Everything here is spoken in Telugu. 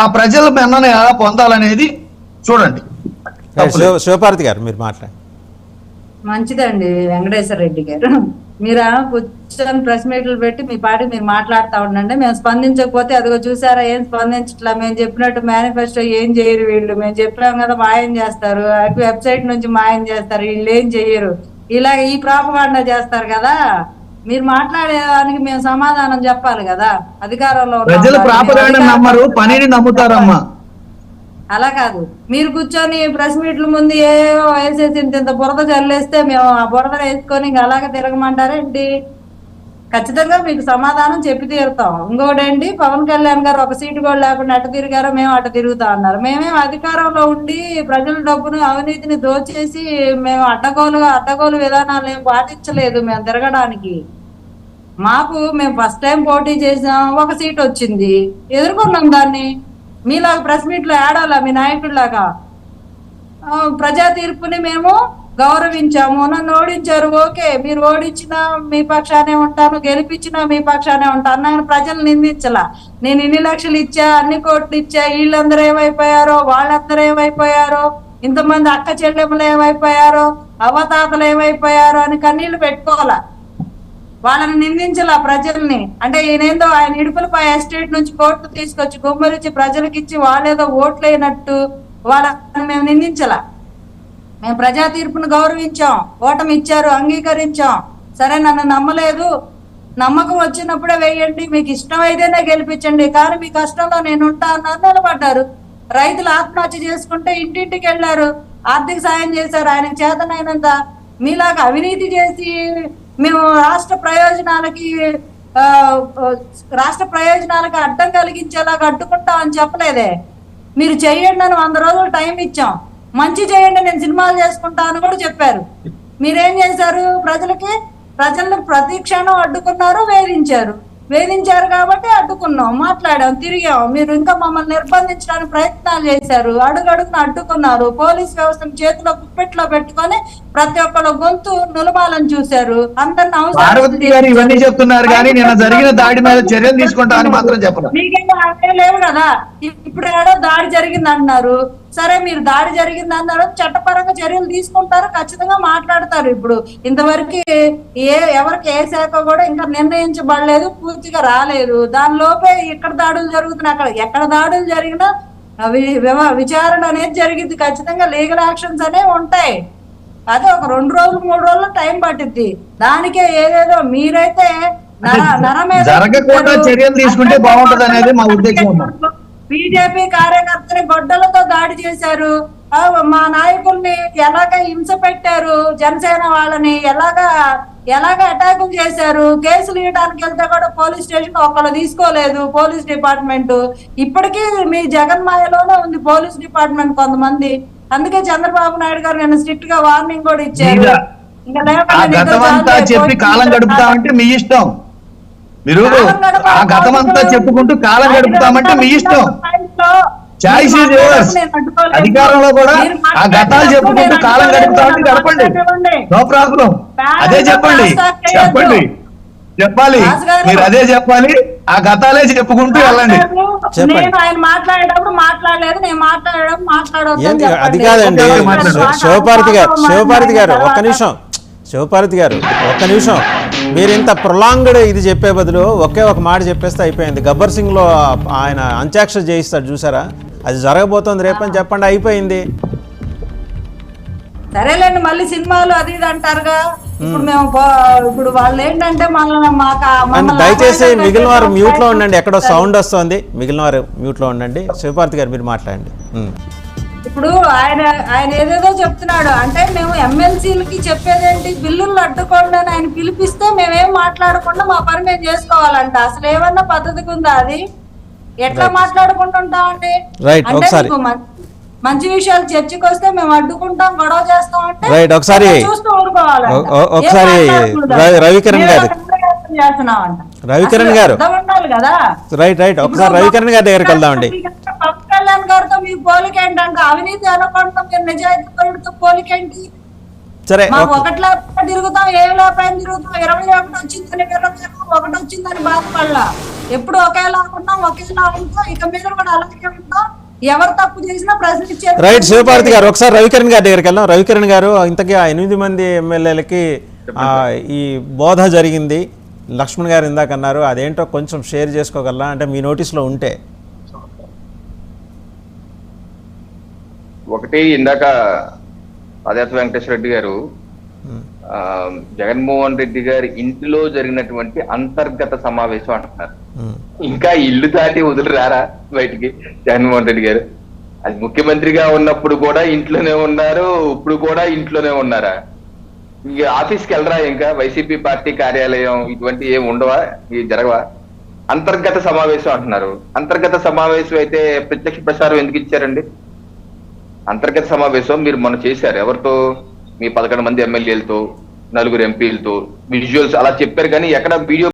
ఆ ప్రజల మన్నన ఎలా పొందాలనేది చూడండి. శివపార్వతి గారు మీరు మాట్లాడండి. మంచిదండి వెంకటేశ్వర రెడ్డి గారు, మీరు కూర్చొని ప్రెస్ మీట్లు పెట్టి మీ పాటి మీరు మాట్లాడుతూ ఉండండి. మేము స్పందించకపోతే అదిగో చూసారా ఏం స్పందించట్లా, మేము చెప్పినట్టు మేనిఫెస్టో ఏం చేయరు వీళ్ళు, మేము చెప్పినాం కదా మాయం చేస్తారు, వెబ్సైట్ నుంచి మాయం చేస్తారు, వీళ్ళు ఏం చెయ్యరు, ఇలా ఈ ప్రాపగాండా చేస్తారు కదా. మీరు మాట్లాడేదానికి మేము సమాధానం చెప్పాలి కదా. అధికారంలో ప్రజలు ప్రాపగాండా నమ్మరు, పనిని నమ్ముతారమ్మా. అలా కాదు, మీరు కూర్చొని ప్రెస్ మీట్ల ముందు ఏవో వేసేసి ఇంత బురద చల్లేస్తే మేము ఆ బురద వేసుకొని ఇంకా అలాగే తిరగమంటారేంటి? ఖచ్చితంగా మీకు సమాధానం చెప్పి తీరుతాం. ఇంకోటండి, పవన్ కళ్యాణ్ గారు ఒక సీటు కూడా లేకుండా అటు తిరిగారో మేము అటు తిరుగుతా అన్నారు. మేమేం అధికారంలో ఉండి ప్రజల డబ్బును అవినీతిని దోచేసి మేము అడ్డగోలు విధానాలు ఏం పాటించలేదు మేము తిరగడానికి. మేము ఫస్ట్ టైం పోటీ చేసాం, ఒక సీట్ వచ్చింది, ఎదుర్కొన్నాం దాన్ని. మీలాగా ప్రెస్ మీట్లో ఆడాలా మీ నాయకుడిలాగా? ప్రజా తీర్పుని మేము గౌరవించాము. నన్ను ఓడించారు, ఓకే, మీరు ఓడించినా మీ పక్షానే ఉంటాను, గెలిపించినా మీ పక్షానే ఉంటాను. నేను ప్రజలు నిందించలా. నేను ఇన్ని లక్షలు ఇచ్చా, అన్ని కోట్లు ఇచ్చా, వీళ్ళందరూ ఏమైపోయారో, వాళ్ళందరూ ఏమైపోయారో, ఇంతమంది అక్క చెల్లెములు ఏమైపోయారో, అవ్వతాతలు ఏమైపోయారో అని కన్నీళ్లు పెట్టుకోవాలా. వాళ్ళని నిందించాల ప్రజల్ని. అంటే ఈయనేందో ఆయన ఇడుపులపై ఎస్టేట్ నుంచి కోర్టు తీసుకొచ్చి గుమ్మరిచ్చి ప్రజలకి ఇచ్చి వాళ్ళేదో ఓట్లు అయినట్టు వాళ్ళని మేము నిందించాల. మేము ప్రజా తీర్పును గౌరవించాం, ఓటమి ఇచ్చారు, అంగీకరించాం. సరే, నన్ను నమ్మలేదు, నమ్మకం వచ్చినప్పుడే వేయండి, మీకు ఇష్టమైతేనే గెలిపించండి, కానీ మీ కష్టంలో నేను ఉంటా అన్నారు, నిలబడ్డారు. రైతులు ఆత్మహత్య చేసుకుంటే ఇంటింటికి వెళ్ళారు, ఆర్థిక సాయం చేశారు ఆయనకు చేతనైనంత. మీలాగా అవినీతి చేసి మేము రాష్ట్ర ప్రయోజనాలకి అడ్డం కలిగించేలాగా అడ్డుకుంటామని చెప్పలేదే. మీరు చెయ్యండి అని 100 రోజులు టైం ఇచ్చాం, మంచి చేయండి నేను సినిమాలు చేసుకుంటా అని కూడా చెప్పారు. మీరేం చేశారు? ప్రజలను ప్రతి క్షణం అడ్డుకున్నారు, వేధించారు కాబట్టి అడ్డుకున్నాం, మాట్లాడాం, తిరిగాం. మీరు ఇంకా మమ్మల్ని నిర్బంధించడానికి ప్రయత్నాలు చేశారు, అడుగడుగున అడ్డుకున్నారు. పోలీస్ వ్యవస్థను చేతిలో కుప్పెట్లో పెట్టుకొని ప్రతి ఒక్కళ్ళ గొంతు నులమాలని చూశారు. అందరిని ఇవన్నీ చెప్తున్నారు కానీ నిన్న జరిగిన దాడి మీద చర్యలు తీసుకుంటామని మాత్రం చెప్పరు. మీకేమో అదే లేవు కదా. ఇప్పుడు ఏడో దాడి జరిగింది అంటున్నారు. సరే, మీరు దాడి జరిగింది అన్నారు, చట్టపరంగా చర్యలు తీసుకుంటారు, ఖచ్చితంగా మాట్లాడతారు. ఇప్పుడు ఇంతవరకు ఎవరికి ఏ శాఖ కూడా ఇంకా నిర్ణయించబడలేదు, పూర్తిగా రాలేదు. దానిలోపే ఇక్కడ దాడులు జరుగుతున్నాయి. ఎక్కడ దాడులు జరిగినా విచారణ అనేది జరిగింది, ఖచ్చితంగా లీగల్ యాక్షన్స్ అనేవి ఉంటాయి. అదే ఒక 2 రోజులు 3 రోజులు టైం పట్టిద్ది. దానికే ఏదేదో మీరైతే జరగకుండా చర్యలు తీసుకుంటే బాగుంటది అనేది మా ఉద్దేశం. బీజేపీ కార్యకర్తని గొడ్డలతో దాడి చేశారు, మా నాయకుల్ని ఎలాగ హింస పెట్టారు, జనసేన వాళ్ళని ఎలాగ అటాకులు చేశారు. కేసులు ఇవ్వడానికి వెళ్తే కూడా పోలీస్ స్టేషన్ ఒకళ్ళు తీసుకోలేదు పోలీస్ డిపార్ట్మెంట్. ఇప్పటికీ మీ జగన్మాయలోనే ఉంది పోలీస్ డిపార్ట్మెంట్ కొంతమంది. అందుకే చంద్రబాబు నాయుడు గారు నేను స్ట్రిక్ట్ గా వార్నింగ్ కూడా ఇచ్చారు. చెప్పి కాలం గడుపుతామంటే మీ ఇష్టం, మీరు ఆ గతమంతా చెప్పుకుంటూ కాలం గడుపుతామంటే మీ ఇష్టం. Choice is yours. అధికారంలో కూడా ఆ గతాలు చెప్పుకుంటూ కాలం గడుపుతామంటే గడపండి, నో ప్రాబ్లం. అదే చెప్పాలి. మీరు అదే చెప్పాలి, ఆ గతాలే చెప్పుకుంటూ వెళ్ళండి. నేను ఆయన మాట్లాడేటప్పుడు మాట్లాడలేదు, నేను మాట్లాడేటప్పుడు అది కాదండి. శివపార్వతి గారు ఒక్క నిమిషం. శివపార్వతి గారు ఒక్క నిమిషం. మీరు ఇంత ప్రొలాంగ్డ్ ఇది చెప్పే బదులు ఒకే ఒక మాట చెప్పేస్తే అయిపోయింది. గబ్బర్ సింగ్ లో ఆయన అంత్యాక్షరి చేయిస్తాడు చూసారా, అది జరగబోతోంది రేపని చెప్పండి, అయిపోయింది. సరేలేండి, మళ్ళీ సినిమాలు అది ఇది అంటారుగా. ఇప్పుడు వాళ్ళు ఏంటంటే దయచేసి మిగిలిన వారు మ్యూట్ లో ఉండండి, ఎక్కడో సౌండ్ వస్తుంది, మిగిలిన వారు మ్యూట్ లో ఉండండి. శివపార్వతి గారు మీరు మాట్లాడండి. ఇప్పుడు ఆయన ఏదేదో చెప్తున్నాడు. అంటే మేము ఎమ్మెల్సీలకి చెప్పేదేంటి, బిల్లులు అడ్డుకోండి అని ఆయన పిలిపిస్తే మేమేం మాట్లాడకుండా మా పని మేము చేసుకోవాలంట. అసలు ఏమన్నా పద్ధతికి ఉందా అది? ఎట్లా మాట్లాడుకుంటుంటామండి? అంటే మంచి విషయాలు చర్చకు వస్తే మేము అడ్డుకుంటాం, గొడవ చేస్తాం అంటే చూస్తూ ఊరుకోవాలి. రవికిరణ్ గారు ఒకసారి రవికిరణ్ గారి దగ్గరికి వెళ్దామండి. పవన్ కళ్యాణ్ గారితో మీ పోలికేంటంటే అవినీతి అనకుండా మీరు నిజాయితీ పోలికేంటి? సరే, మాకు ఓకే. ఒకటి లేకపోతే తిరుగుతాం, ఏం లేకపోతే తిరుగుతాం, 21 వచ్చిందని 21 వచ్చిందని బాధపడలా. ఎప్పుడు ఒకేలా ఉన్నాం, ఒకేలా ఉంటాం, ఇక మీద కూడా అలాగే ఉంటాం. ఎవరు తప్పు చేసినా ప్రశ్నించేది. రైట్ శివపార్వతి గారు, ఒకసారి రవికిరణ్ గారి దగ్గరికి వెళ్దాం. రవికిరణ్ గారు, ఇంతకీ ఆ 8 మంది ఎమ్మెల్యేలకి ఈ బోధ జరిగింది, లక్ష్మణ్ గారు ఇందాక అన్నారు, అదేంటో కొంచెం షేర్ చేసుకోగలరా అంటే మీ నోటీస్లో ఉంటే? ఒకటి, ఇందాక పాదయాత్ర వెంకటేశ్వర రెడ్డి గారు జగన్మోహన్ రెడ్డి గారి ఇంటిలో జరిగినటువంటి అంతర్గత సమావేశం అంటున్నారు. ఇంకా ఇల్లు దాటి వదిలిరారా బయటికి జగన్మోహన్ రెడ్డి గారు? అది ముఖ్యమంత్రిగా ఉన్నప్పుడు కూడా ఇంట్లోనే ఉన్నారు, ఇప్పుడు కూడా ఇంట్లోనే ఉన్నారా? ఇంక ఆఫీస్కి వెళ్ళరా? ఇంకా వైసీపీ పార్టీ కార్యాలయం ఇటువంటి ఏమి ఉండవా? ఇవి జరగవా? అంతర్గత సమావేశం అంటున్నారు. అంతర్గత సమావేశం అయితే ప్రత్యక్ష ప్రసారం ఎందుకు ఇచ్చారండి? అంతర్గత సమావేశం మీరు మొన్న చేశారు. ఎవరితో? మీ 11 మంది ఎమ్మెల్యేలతో, 4 ఎంపీలతో విజువల్స్ అలా చెప్పారు, కానీ ఎక్కడ వీడియో